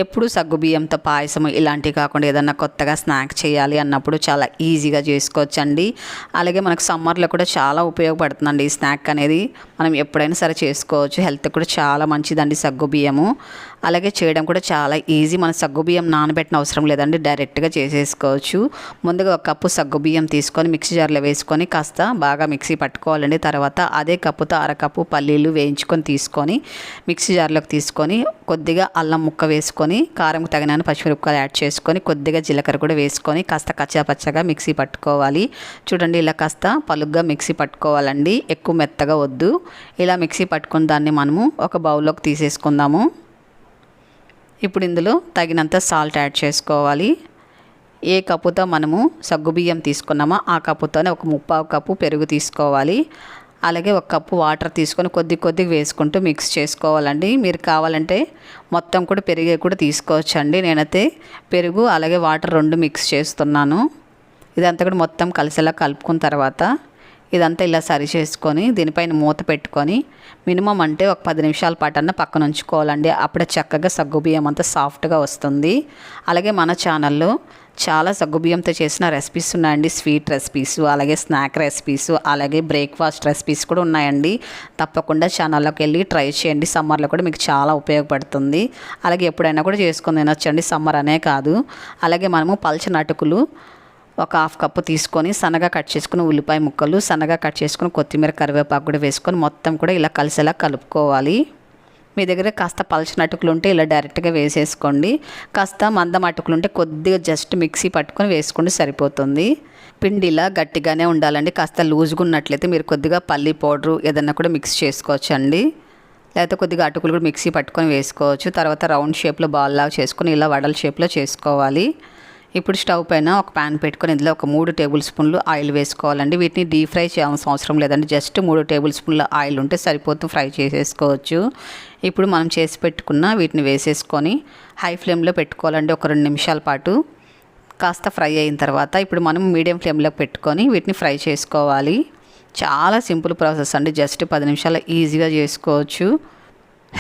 ఎప్పుడు సగ్గుబియ్యంతో పాయసం ఇలాంటివి కాకుండా ఏదన్నా కొత్తగా స్నాక్ చేయాలి అన్నప్పుడు చాలా ఈజీగా చేసుకోవచ్చండి. అలాగే మనకు సమ్మర్లో కూడా చాలా ఉపయోగపడుతుందండి ఈ స్నాక్ అనేది. మనం ఎప్పుడైనా సరే చేసుకోవచ్చు. హెల్త్ కూడా చాలా మంచిదండి సగ్గుబియ్యము. అలాగే చేయడం కూడా చాలా ఈజీ. మన సగ్గుబియ్యం నానబెట్టిన అవసరం లేదండి, డైరెక్ట్గా చేసేసుకోవచ్చు. ముందుగా ఒక కప్పు సగ్గుబియ్యం తీసుకొని మిక్సీ జార్లో వేసుకొని కాస్త బాగా మిక్సీ పట్టుకోవాలండి. తర్వాత అదే కప్పుతో అరకప్పు పల్లీలు వేయించుకొని తీసుకొని మిక్సీ జార్లోకి తీసుకొని కొద్దిగా అల్లం ముక్క వేసుకొని కారంకు తగిన పచ్చిమిరపకాయలు యాడ్ చేసుకొని కొద్దిగా జీలకర్ర కూడా వేసుకొని కాస్త కచ్చాపచ్చగా మిక్సీ పట్టుకోవాలి. చూడండి ఇలా కాస్త పలుగ్గా మిక్సీ పట్టుకోవాలండి, ఎక్కువ మెత్తగా వద్దు. ఇలా మిక్సీ పట్టుకున్న దాన్ని మనము ఒక బౌల్లోకి తీసేసుకుందాము. ఇప్పుడు ఇందులో తగినంత సాల్ట్ యాడ్ చేసుకోవాలి. ఏ కప్పుతో మనము సగ్గుబియ్యం తీసుకున్నామో ఆ కప్పుతోనే ఒక 1/4 కప్పు పెరుగు తీసుకోవాలి. అలాగే 1 కప్పు వాటర్ తీసుకొని కొద్దిగా వేసుకుంటూ మిక్స్ చేసుకోవాలండి. మీరు కావాలంటే మొత్తం కూడా పెరుగే కూడా తీసుకోవచ్చండి. నేనైతే పెరుగు అలాగే వాటర్ 2 మిక్స్ చేస్తున్నాను. ఇదంతా కూడా మొత్తం కలిసేలా కలుపుకున్న తర్వాత ఇదంతా ఇలా సరి చేసుకొని దీనిపైన మూత పెట్టుకొని మినిమం అంటే ఒక 10 నిమిషాల పాటన్న పక్కన ఉంచుకోవాలండి. అప్పుడే చక్కగా సగ్గుబియ్యం అంతా సాఫ్ట్గా వస్తుంది. అలాగే మన ఛానల్లో చాలా సగ్గుబియ్యంతో చేసిన రెసిపీస్ ఉన్నాయండి. స్వీట్ రెసిపీస్, అలాగే స్నాక్ రెసిపీస్, అలాగే బ్రేక్ఫాస్ట్ రెసిపీస్ కూడా ఉన్నాయండి. తప్పకుండా ఛానల్లోకి వెళ్ళి ట్రై చేయండి. సమ్మర్లో కూడా మీకు చాలా ఉపయోగపడుతుంది. అలాగే ఎప్పుడైనా కూడా చేసుకొని తినొచ్చండి, సమ్మర్ అనే కాదు. అలాగే మనము పల్చని అటుకులు ఒక 1/2 కప్పు తీసుకొని సన్నగా కట్ చేసుకుని ఉల్లిపాయ ముక్కలు సన్నగా కట్ చేసుకుని కొత్తిమీర కరివేపాకు కూడా వేసుకొని మొత్తం కూడా ఇలా కలిసేలా కలుపుకోవాలి. మీ దగ్గర కాస్త పల్చని అటుకులు ఉంటే ఇలా డైరెక్ట్గా వేసేసుకోండి. కాస్త మందం అటుకులు ఉంటే కొద్దిగా జస్ట్ మిక్సీ పట్టుకొని వేసుకుంటే సరిపోతుంది. పిండి ఇలా గట్టిగానే ఉండాలండి. కాస్త లూజ్గా ఉన్నట్లయితే మీరు కొద్దిగా పల్లీ పౌడరు ఏదన్నా కూడా మిక్స్ చేసుకోవచ్చు అండి. లేకపోతే కొద్దిగా అటుకులు కూడా మిక్సీ పట్టుకొని వేసుకోవచ్చు. తర్వాత రౌండ్ షేప్లో బాల్ లాగా చేసుకొని ఇలా వడల షేప్లో చేసుకోవాలి. ఇప్పుడు స్టవ్ పైన ఒక ప్యాన్ పెట్టుకొని ఇందులో ఒక 3 టేబుల్ స్పూన్లు ఆయిల్ వేసుకోవాలండి. వీటిని డీప్ ఫ్రై చేయాల్సిన అవసరం లేదండి, జస్ట్ 3 టేబుల్ స్పూన్ల ఆయిల్ ఉంటే సరిపోతూ ఫ్రై చేసేసుకోవచ్చు. ఇప్పుడు మనం చేసి పెట్టుకున్న వీటిని వేసేసుకొని హై ఫ్లేమ్లో పెట్టుకోవాలండి ఒక 2 నిమిషాల పాటు. కాస్త ఫ్రై అయిన తర్వాత ఇప్పుడు మనం మీడియం ఫ్లేమ్లో పెట్టుకొని వీటిని ఫ్రై చేసుకోవాలి. చాలా సింపుల్ ప్రాసెస్ అండి, జస్ట్ 10 నిమిషాలు ఈజీగా చేసుకోవచ్చు.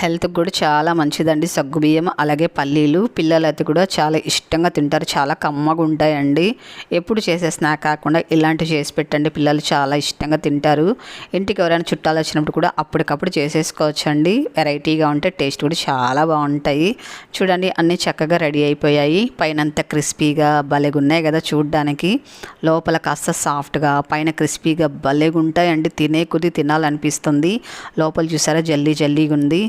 హెల్త్కి కూడా చాలా మంచిదండి సగ్గుబియ్యం. అలాగే పల్లీలు పిల్లలైతే కూడా చాలా ఇష్టంగా తింటారు, చాలా కమ్మగా ఉంటాయండి. ఎప్పుడు చేసే స్నాక్ కాకుండా ఇలాంటివి చేసి పెట్టండి, పిల్లలు చాలా ఇష్టంగా తింటారు. ఇంటికి ఎవరైనా చుట్టాలు వచ్చినప్పుడు కూడా అప్పటికప్పుడు చేసేసుకోవచ్చండి. వెరైటీగా ఉంటే టేస్ట్ కూడా చాలా బాగుంటాయి. చూడండి అన్నీ చక్కగా రెడీ అయిపోయాయి. పైన అంతా క్రిస్పీగా భలేగా ఉన్నాయి కదా చూడడానికి, లోపల కాస్త సాఫ్ట్గా పైన క్రిస్పీగా భలేగా ఉంటాయండి. తినే కొద్దీ తినాలనిపిస్తుంది. లోపల చూసారా జల్లీ జల్లీగా ఉంది,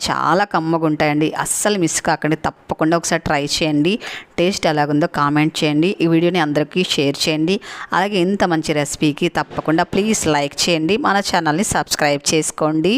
చాలా కమ్మగా ఉంటాయండి. అస్సలు మిస్ కాకండి, తప్పకుండా ఒకసారి ట్రై చేయండి. టేస్ట్ ఎలాగుందో కామెంట్ చేయండి. ఈ వీడియోని అందరికీ షేర్ చేయండి. అలాగే ఇంత మంచి రెసిపీకి తప్పకుండా ప్లీజ్ లైక్ చేయండి. మన ఛానల్ని సబ్స్క్రైబ్ చేసుకోండి.